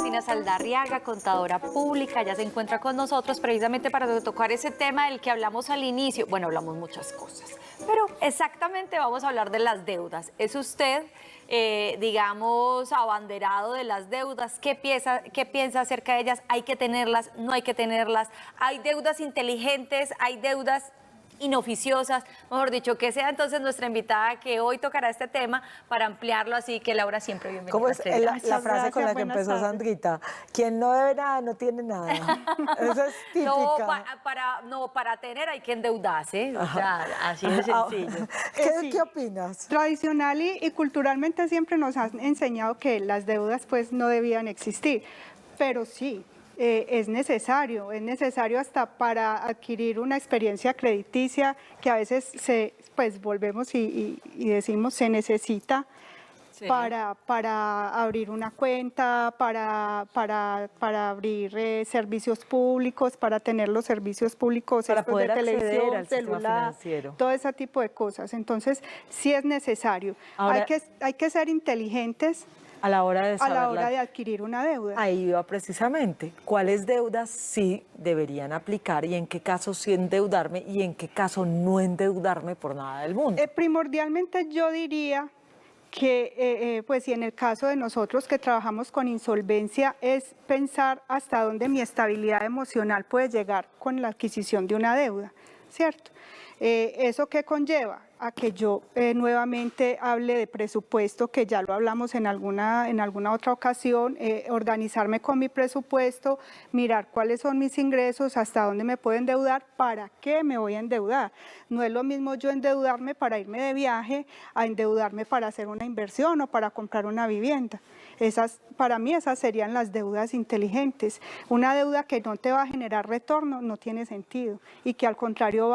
Cristina Saldarriaga, contadora pública. Ya se encuentra con nosotros precisamente para tocar ese tema del que hablamos al inicio. Bueno, hablamos muchas cosas, pero exactamente vamos a hablar de las deudas. ¿Es usted, digamos, abanderado de las deudas? ¿Qué piensa acerca de ellas? ¿Hay que tenerlas? ¿No hay que tenerlas? ¿Hay deudas inteligentes? ¿Hay deudas inoficiosas? Mejor dicho, que sea entonces nuestra invitada que hoy tocará este tema para ampliarlo, así que Laura, siempre bienvenida. ¿Cómo es la frase con la que empezó Sandrita? Quien no debe nada no tiene nada. Esa es típica. Para tener hay que endeudarse, o sea, así de sencillo. ¿Qué opinas? Tradicional y culturalmente siempre nos han enseñado que las deudas pues no debían existir, pero sí. Es necesario hasta para adquirir una experiencia crediticia que a veces pues volvemos y decimos se necesita. Sí. Para abrir una cuenta, para abrir servicios públicos, para tener los servicios públicos para poder de televisión, al celular, todo ese tipo de cosas. Entonces, sí es necesario. Ahora, hay que ser inteligentes a la hora de adquirir una deuda. Ahí va precisamente. ¿Cuáles deudas sí deberían aplicar y en qué caso sí endeudarme y en qué caso no endeudarme por nada del mundo? Primordialmente yo diría que, pues, y en el caso de nosotros que trabajamos con insolvencia, es pensar hasta dónde mi estabilidad emocional puede llegar con la adquisición de una deuda, ¿cierto? ¿Eso qué conlleva? A que yo nuevamente hable de presupuesto, que ya lo hablamos en alguna otra ocasión, organizarme con mi presupuesto, mirar cuáles son mis ingresos, hasta dónde me puedo endeudar, para qué me voy a endeudar. No es lo mismo yo endeudarme para irme de viaje, a endeudarme para hacer una inversión o para comprar una vivienda. Para mí esas serían las deudas inteligentes. Una deuda que no te va a generar retorno no tiene sentido y que al contrario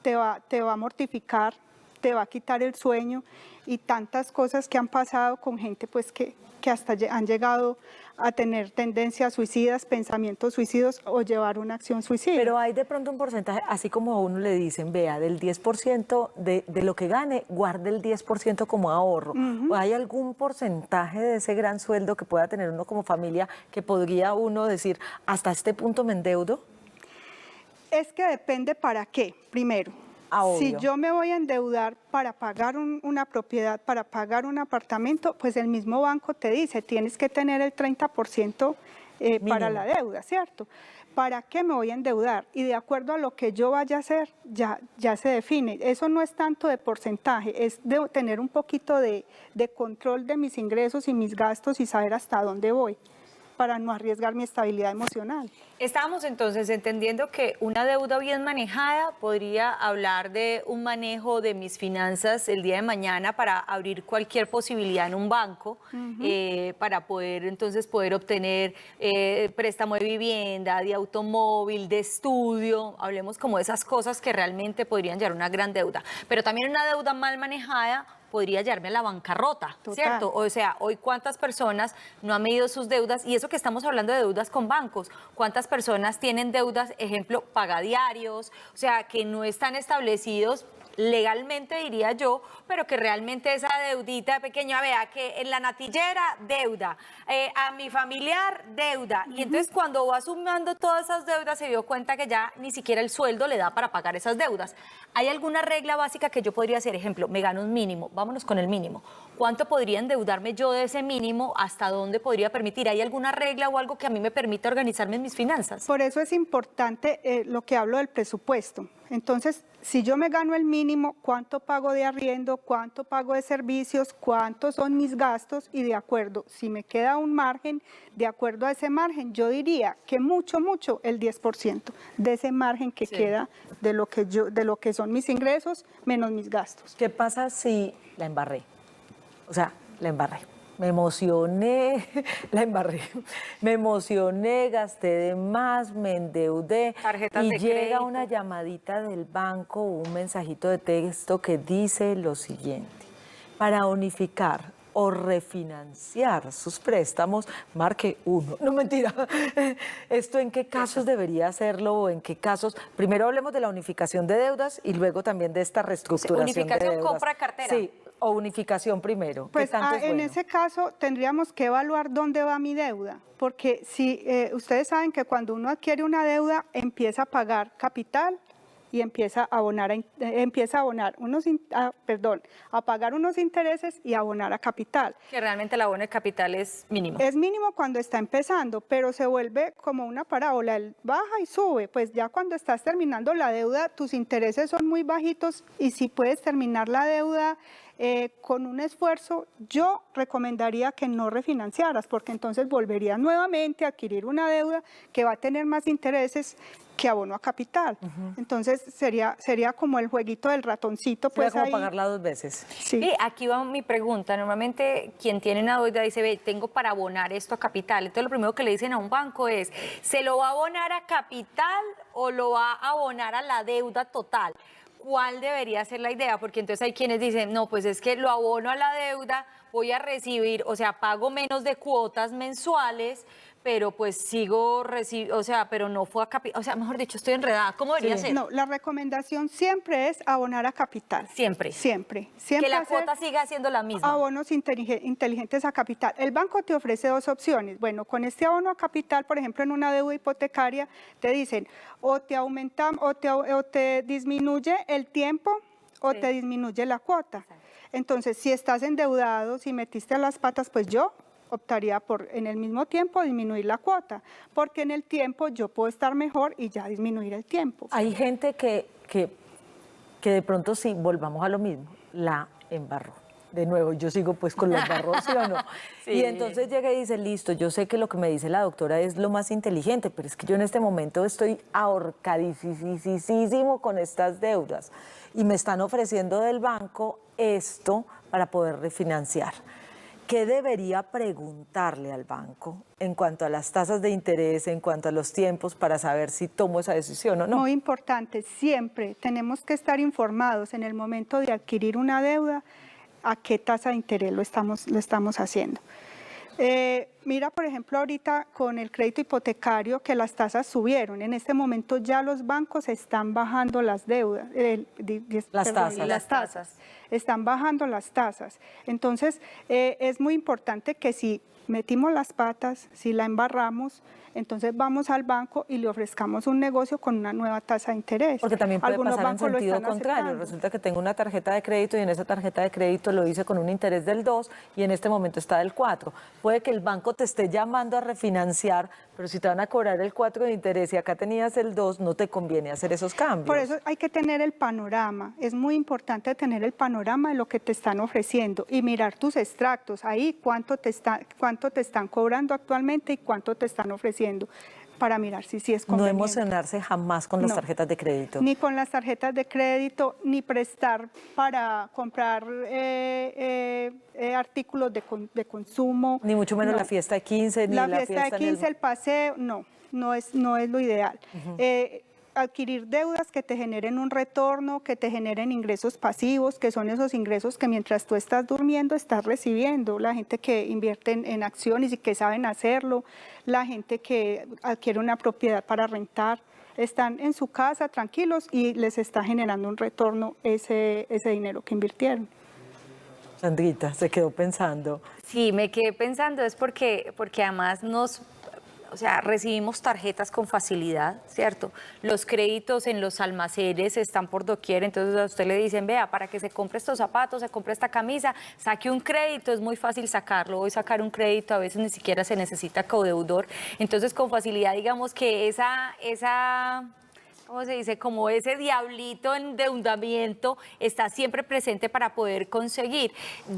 te va a mortificar, te va a quitar el sueño y tantas cosas que han pasado con gente pues que hasta han llegado a tener tendencias suicidas, pensamientos suicidas o llevar una acción suicida. Pero hay de pronto un porcentaje, así como a uno le dicen, vea, del 10% de lo que gane, guarde el 10% como ahorro. ¿O hay algún porcentaje de ese gran sueldo que pueda tener uno como familia que podría uno decir, hasta este punto me endeudo? Es que depende para qué, primero. Si yo me voy a endeudar para pagar una propiedad, para pagar un apartamento, pues el mismo banco te dice, tienes que tener el 30% para la deuda, ¿cierto? ¿Para qué me voy a endeudar? Y de acuerdo a lo que yo vaya a hacer, ya se define. Eso no es tanto de porcentaje, es de tener un poquito de control de mis ingresos y mis gastos y saber hasta dónde voy, para no arriesgar mi estabilidad emocional. Estábamos entonces entendiendo que una deuda bien manejada podría hablar de un manejo de mis finanzas el día de mañana para abrir cualquier posibilidad en un banco, para poder obtener préstamo de vivienda, de automóvil, de estudio, hablemos como de esas cosas que realmente podrían llevar a una gran deuda. Pero también una deuda mal manejada podría llevarme a la bancarrota, ¿cierto? O sea, hoy cuántas personas no han medido sus deudas, y eso que estamos hablando de deudas con bancos, cuántas personas tienen deudas, ejemplo, pagadiarios, o sea, que no están establecidos legalmente, diría yo, pero que realmente esa deudita pequeña, vea, que en la natillera, deuda, a mi familiar, deuda, y entonces cuando va sumando todas esas deudas se dio cuenta que ya ni siquiera el sueldo le da para pagar esas deudas. ¿Hay alguna regla básica que yo podría hacer? Ejemplo, me gano un mínimo, vámonos con el mínimo. ¿Cuánto podría endeudarme yo de ese mínimo? ¿Hasta dónde podría permitir? ¿Hay alguna regla o algo que a mí me permita organizarme en mis finanzas? Por eso es importante lo que hablo del presupuesto. Entonces, si yo me gano el mínimo, ¿cuánto pago de arriendo? ¿Cuánto pago de servicios? ¿Cuántos son mis gastos? Y de acuerdo, si me queda un margen, de acuerdo a ese margen, yo diría que mucho, el 10% de ese margen que queda de lo que son mis ingresos menos mis gastos. ¿Qué pasa si la embarré? O sea, la embarré. Me emocioné, la embarré, me emocioné, gasté de más, me endeudé Tarjetas de llega crédito. Una llamadita del banco o un mensajito de texto que dice lo siguiente: para unificar o refinanciar sus préstamos, marque 1. No, mentira. ¿Esto en qué casos debería hacerlo o en qué casos? Primero hablemos de la unificación de deudas y luego también de esta reestructuración de deudas. Unificación compra cartera. Sí. o unificación primero? ¿Qué Pues tanto es en bueno? ese caso tendríamos que evaluar dónde va mi deuda, porque si ustedes saben que cuando uno adquiere una deuda empieza a pagar capital y empieza a abonar, a pagar unos intereses y abonar a capital. Que realmente el abono de capital es mínimo. Es mínimo cuando está empezando, pero se vuelve como una parábola, baja y sube. Pues ya cuando estás terminando la deuda, tus intereses son muy bajitos y si puedes terminar la deuda con un esfuerzo, yo recomendaría que no refinanciaras, porque entonces volverías nuevamente a adquirir una deuda que va a tener más intereses que abono a capital. Entonces sería como el jueguito del ratoncito. Sería Pues como ahí, pagarla 2 veces. sí. Y aquí va mi pregunta. Normalmente quien tiene una deuda dice, ve, tengo para abonar esto a capital. Entonces lo primero que le dicen a un banco es, ¿se lo va a abonar a capital o lo va a abonar a la deuda total? ¿Cuál debería ser la idea? Porque entonces hay quienes dicen, no, pues es que lo abono a la deuda, voy a recibir, o sea, pago menos de cuotas mensuales, pero pues sigo recibiendo, o sea, pero no fue a capital, o sea, mejor dicho, estoy enredada. ¿Cómo debería ser? No, la recomendación siempre es abonar a capital. Siempre. Siempre. Que la hacer cuota siga siendo la misma. abonos inteligentes a capital. El banco te ofrece 2 opciones. Bueno, con este abono a capital, por ejemplo, en una deuda hipotecaria, te dicen o te aumenta o te disminuye el tiempo o Sí. te disminuye la cuota. Entonces, si estás endeudado, si metiste las patas, pues yo optaría por en el mismo tiempo disminuir la cuota, porque en el tiempo yo puedo estar mejor y ya disminuir el tiempo. Hay gente que de pronto sí, volvamos a lo mismo, la embarró. De nuevo, yo sigo pues con la embarró, ¿sí o no? Sí. Y entonces llega y dice, listo, yo sé que lo que me dice la doctora es lo más inteligente, pero es que yo en este momento estoy ahorcadísimo con estas deudas y me están ofreciendo del banco esto para poder refinanciar. ¿Qué debería preguntarle al banco en cuanto a las tasas de interés, en cuanto a los tiempos, para saber si tomo esa decisión o no? Muy importante, siempre tenemos que estar informados en el momento de adquirir una deuda a qué tasa de interés lo estamos haciendo. Mira, por ejemplo, ahorita con el crédito hipotecario que las tasas subieron. En este momento ya los bancos están bajando las deudas. Las tasas. Están bajando las tasas. Entonces, es muy importante que si metimos las patas, si la embarramos, entonces vamos al banco y le ofrezcamos un negocio con una nueva tasa de interés. Porque también puede Algunos pasar en bancos lo sentido están contrario. aceptando. Resulta que tengo una tarjeta de crédito y en esa tarjeta de crédito lo hice con un interés del 2 y en este momento está del 4. Puede que el banco te esté llamando a refinanciar, pero si te van a cobrar el 4 de interés y acá tenías el 2, no te conviene hacer esos cambios. Por eso hay que tener el panorama. Es muy importante tener el panorama de lo que te están ofreciendo y mirar tus extractos. Ahí cuánto te están cobrando actualmente y cuánto te están ofreciendo para mirar si es No conveniente. emocionarse jamás con las No. tarjetas de crédito. Ni con las tarjetas de crédito, ni prestar para comprar artículos de consumo. Ni mucho menos No. la fiesta de 15, ni La la fiesta de en el- 15, el paseo, no es lo ideal. Adquirir deudas que te generen un retorno, que te generen ingresos pasivos, que son esos ingresos que mientras tú estás durmiendo estás recibiendo. La gente que invierte en acciones y que saben hacerlo, la gente que adquiere una propiedad para rentar, están en su casa tranquilos y les está generando un retorno ese dinero que invirtieron. Sandrita, se quedó pensando. Sí, me quedé pensando, es porque además o sea, recibimos tarjetas con facilidad, ¿cierto? Los créditos en los almacenes están por doquier, entonces a usted le dicen, vea, para que se compre estos zapatos, se compre esta camisa, saque un crédito, es muy fácil sacarlo. Hoy sacar un crédito a veces ni siquiera se necesita codeudor, entonces con facilidad digamos que esa ¿cómo se dice? Como ese diablito endeudamiento está siempre presente para poder conseguir.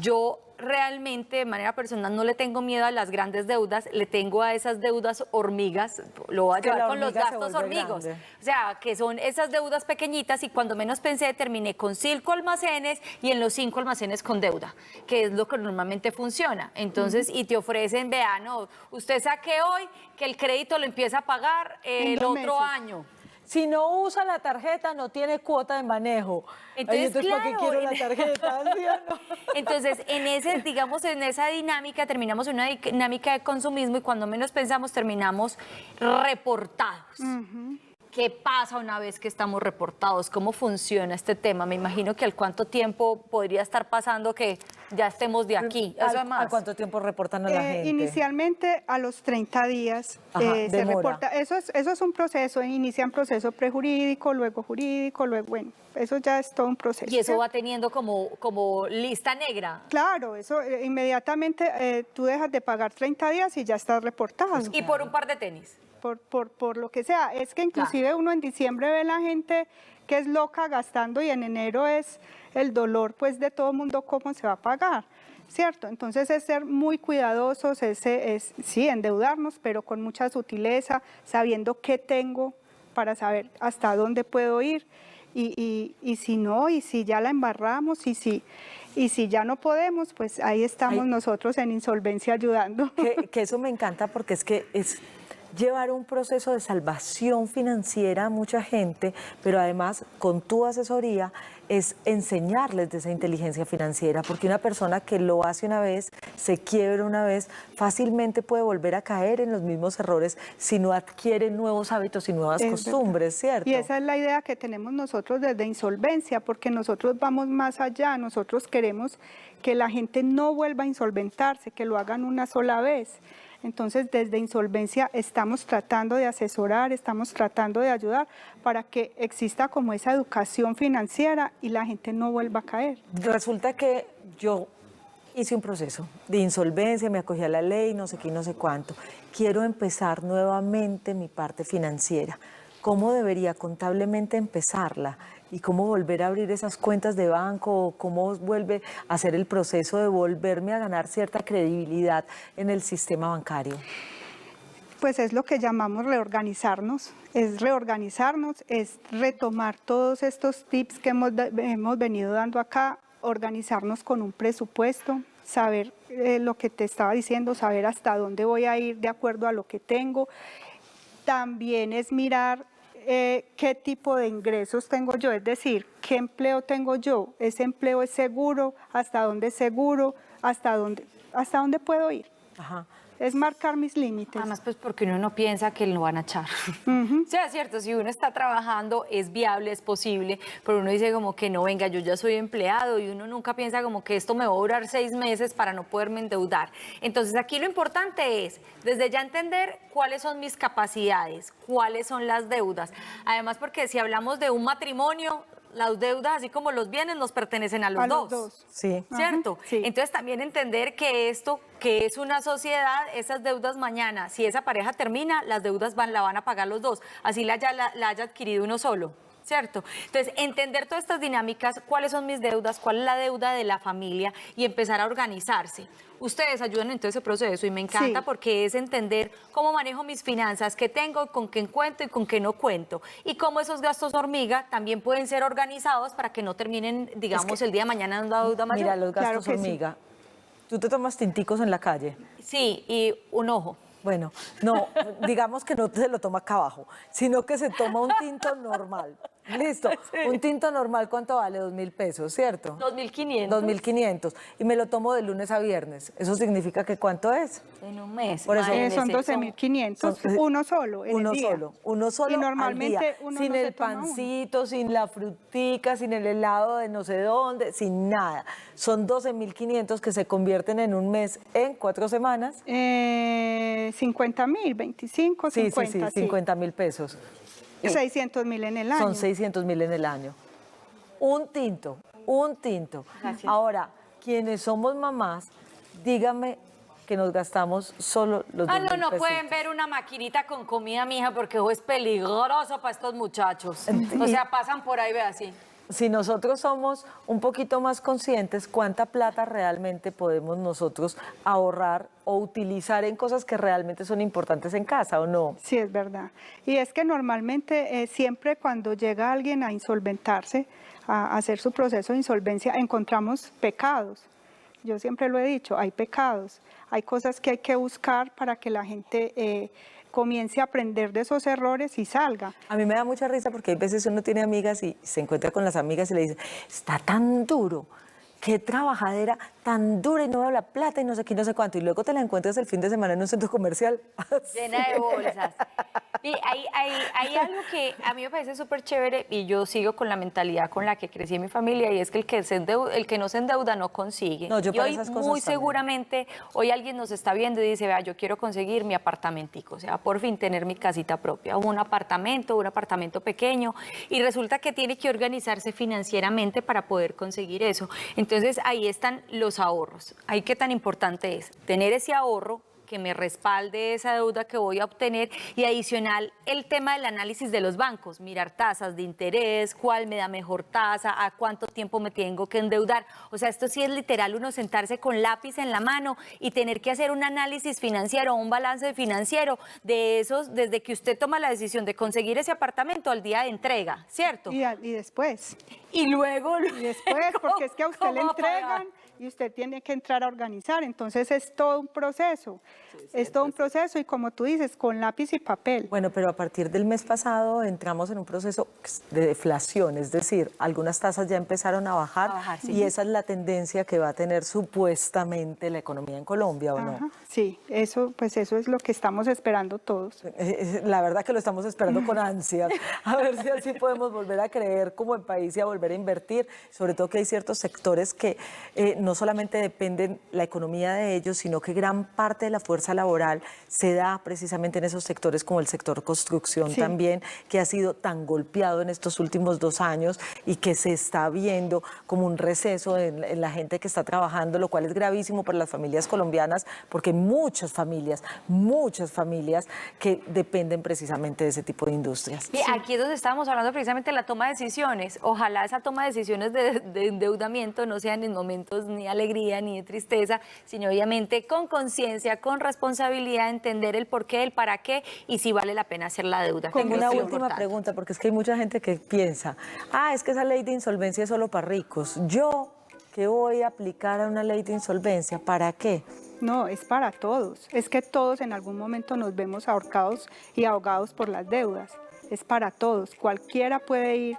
Yo realmente de manera personal no le tengo miedo a las grandes deudas, le tengo a esas deudas hormigas, lo voy a Es que llevar la con los hormiga se gastos vuelve hormigos. grande. O sea, que son esas deudas pequeñitas y cuando menos pensé terminé con 5 almacenes y en los 5 almacenes con deuda, que es lo que normalmente funciona. Entonces, y te ofrecen, vea, no, usted saque hoy que el crédito lo empieza a pagar En el 2 otro meses. año. Si no usa la tarjeta, no tiene cuota de manejo. Entonces, ¿para qué claro, quiero la tarjeta? ¿Sí o no? Entonces, en esa dinámica terminamos en una dinámica de consumismo y cuando menos pensamos terminamos reportados. ¿Qué pasa una vez que estamos reportados? ¿Cómo funciona este tema? Me imagino que al cuánto tiempo podría estar pasando que ya estemos de aquí. Eso es ¿A más. cuánto tiempo reportan a la gente? Inicialmente a los 30 días Ajá, se demora. reporta. Eso es un proceso, inician proceso prejurídico, luego jurídico, luego, bueno, eso ya es todo un proceso. Y eso ¿cierto? va teniendo como lista negra. Claro, eso inmediatamente tú dejas de pagar 30 días y ya estás reportado. Y por un par de tenis. Por lo que sea. Es que inclusive uno en diciembre ve la gente que es loca gastando y en enero es el dolor pues de todo mundo cómo se va a pagar, ¿cierto? Entonces es ser muy cuidadosos, sí, endeudarnos, pero con mucha sutileza, sabiendo qué tengo para saber hasta dónde puedo ir y si no, y si ya la embarramos y si ya no podemos, pues ahí estamos nosotros en insolvencia ayudando. Que eso me encanta porque es que es llevar un proceso de salvación financiera a mucha gente, pero además con tu asesoría es enseñarles de esa inteligencia financiera, porque una persona que lo hace una vez, se quiebra una vez, fácilmente puede volver a caer en los mismos errores si no adquiere nuevos hábitos y nuevas costumbres, ¿cierto? Y esa es la idea que tenemos nosotros desde Insolvencia, porque nosotros vamos más allá, nosotros queremos que la gente no vuelva a insolventarse, que lo hagan una sola vez. Entonces, desde Insolvencia estamos tratando de asesorar, estamos tratando de ayudar para que exista como esa educación financiera y la gente no vuelva a caer. Resulta que yo hice un proceso de insolvencia, me acogí a la ley, no sé qué, no sé cuánto. Quiero empezar nuevamente mi parte financiera. ¿Cómo debería contablemente empezarla? ¿Y cómo volver a abrir esas cuentas de banco? ¿Cómo vuelve a hacer el proceso de volverme a ganar cierta credibilidad en el sistema bancario? Pues es lo que llamamos reorganizarnos, es retomar todos estos tips que hemos venido dando acá, organizarnos con un presupuesto, saber lo que te estaba diciendo, saber hasta dónde voy a ir de acuerdo a lo que tengo. También es mirar qué tipo de ingresos tengo yo, es decir, qué empleo tengo yo, ese empleo es seguro, hasta dónde es seguro, hasta dónde puedo ir. Ajá. Es marcar mis límites. Además, pues porque uno no piensa que lo van a echar. O sea, es cierto, si uno está trabajando, es viable, es posible, pero uno dice como que no, venga, yo ya soy empleado y uno nunca piensa como que esto me va a durar 6 meses para no poderme endeudar. Entonces, aquí lo importante es, desde ya entender cuáles son mis capacidades, cuáles son las deudas. Además, porque si hablamos de un matrimonio, las deudas, así como los bienes, nos pertenecen a los dos. Sí. ¿Cierto? Ajá, sí. Entonces también entender que esto, que es una sociedad, esas deudas mañana, si esa pareja termina, las deudas la van a pagar los dos, así la haya adquirido uno solo. ¿Cierto? Entonces, entender todas estas dinámicas, cuáles son mis deudas, cuál es la deuda de la familia y empezar a organizarse. Ustedes ayudan en todo ese proceso y me encanta porque es entender cómo manejo mis finanzas, qué tengo, con qué cuento y con qué no cuento. Y cómo esos gastos hormiga también pueden ser organizados para que no terminen, digamos, el día de mañana en una deuda mayor. Mira, los gastos Claro que sí. hormiga. ¿Tú te tomas tinticos en la calle? Sí, y un ojo. Bueno, no, digamos que no se lo toma acá abajo, sino que se toma un tinto normal. Listo, un tinto normal, ¿cuánto vale? 2.000 pesos, ¿cierto? 2.500. 2.500. Y me lo tomo de lunes a viernes. ¿Eso significa que cuánto es? En un mes. Por eso- imagínese. Son 12.500, uno solo en el día. Uno solo Y normalmente al día, uno sin no se el toma uno. pancito, sin la frutica, sin el helado de no sé dónde, sin nada. Son 12.500 que se convierten en un mes en 4 semanas. 50.000, 25, Sí, 50, sí. 50.000 pesos. 600.000 en el año. Son 600.000 en el año. Un tinto, un tinto. Gracias. Ahora, quienes somos mamás, dígame que nos gastamos solo los 2.000 no pesitos. pueden ver una maquinita con comida, mija, porque eso es peligroso para estos muchachos. O sea, pasan por ahí, ve así. Si nosotros somos un poquito más conscientes, ¿cuánta plata realmente podemos nosotros ahorrar o utilizar en cosas que realmente son importantes en casa o no? Sí, es verdad. Y es que normalmente siempre cuando llega alguien a insolventarse, a hacer su proceso de insolvencia, encontramos pecados. Yo siempre lo he dicho, hay pecados, hay cosas que hay que buscar para que la gente comience a aprender de esos errores y salga. A mí me da mucha risa porque hay veces uno tiene amigas y se encuentra con las amigas y le dice, está tan duro, qué trabajadera, tan dura y no veo la plata y no sé qué, y no sé cuánto, y luego te la encuentras el fin de semana en un centro comercial. Llena de bolsas. Y hay algo que a mí me parece súper chévere y yo sigo con la mentalidad con la que crecí en mi familia y es que el que no se endeuda no consigue. No, yo y para hoy esas cosas muy también. seguramente, hoy alguien nos está viendo y dice, vea, yo quiero conseguir mi apartamentico, o sea, por fin tener mi casita propia, un apartamento pequeño y resulta que tiene que organizarse financieramente para poder conseguir eso. Entonces ahí están los ahorros. Ahí qué tan importante es tener ese ahorro que me respalde esa deuda que voy a obtener y adicional el tema del análisis de los bancos, mirar tasas de interés, cuál me da mejor tasa, a cuánto tiempo me tengo que endeudar. O sea, esto sí es literal uno sentarse con lápiz en la mano y tener que hacer un análisis financiero, un balance financiero de esos, desde que usted toma la decisión de conseguir ese apartamento al día de entrega, ¿cierto? Y después. Y luego... Y después, porque es que a usted le ¿Cómo va a pagar? entregan y usted tiene que entrar a organizar. Entonces es todo un proceso. Es todo un proceso y como tú dices, con lápiz y papel. Bueno, pero a partir del mes pasado entramos en un proceso de deflación, es decir, algunas tasas ya empezaron a bajar, sí. y esa es la tendencia que va a tener supuestamente la economía en Colombia, ¿o no? Ajá, sí, eso, pues eso es lo que estamos esperando todos. La verdad que lo estamos esperando con ansias, a ver si así podemos volver a creer como en país y a volver a invertir, sobre todo que hay ciertos sectores que no solamente dependen la economía de ellos, sino que gran parte de la fuerza laboral se da precisamente en esos sectores como el sector construcción Sí. también, que ha sido tan golpeado en estos últimos 2 años y que se está viendo como un receso en la gente que está trabajando, lo cual es gravísimo para las familias colombianas, porque hay muchas familias que dependen precisamente de ese tipo de industrias. Y aquí es donde estábamos hablando precisamente de la toma de decisiones. Ojalá esa toma de decisiones de endeudamiento no sean en momentos ni de alegría ni de tristeza, sino obviamente con conciencia, con responsabilidad, entender el por qué, el para qué y si vale la pena hacer la deuda. Tengo Creo una que es lo última importante. pregunta, porque es que hay mucha gente que piensa, es que esa ley de insolvencia es solo para ricos. Yo, ¿qué voy a aplicar a una ley de insolvencia? ¿Para qué? No, es para todos. Es que todos en algún momento nos vemos ahorcados y ahogados por las deudas. Es para todos. Cualquiera puede ir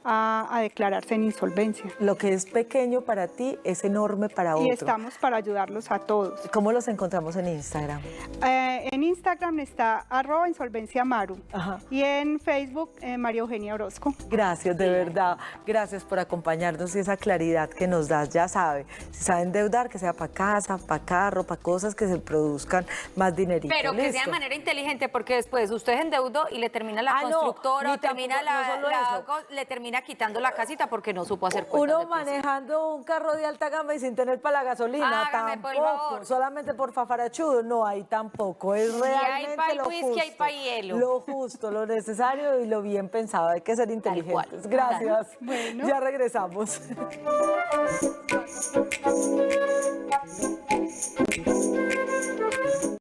a declararse en insolvencia. Lo que es pequeño para ti es enorme para otro. Y estamos para ayudarlos a todos. ¿Cómo los encontramos en Instagram? En Instagram está @insolvenciamaru Ajá. y en Facebook María Eugenia Orozco. Gracias, de verdad. Gracias por acompañarnos y esa claridad que nos das. Ya sabe, si sabe endeudar, que sea para casa, para carro, para cosas que se produzcan más dinerito. Pero que sea de ¿Listo? manera inteligente, porque después usted se endeudó y le termina la No, constructora ni o termina tampoco- no solo eso. le termina quitando la casita porque no supo hacer cuentas Uno de pieza. manejando un carro de alta gama y sin tener para la gasolina, Hágame, por tampoco. favor. Solamente por fafarachudo, no hay tampoco. Es hay realmente pa'l lo whisky, justo. hay pa' hielo. Lo justo, lo necesario y lo bien pensado. Hay que ser inteligentes. cual. Gracias. Bueno. Ya regresamos.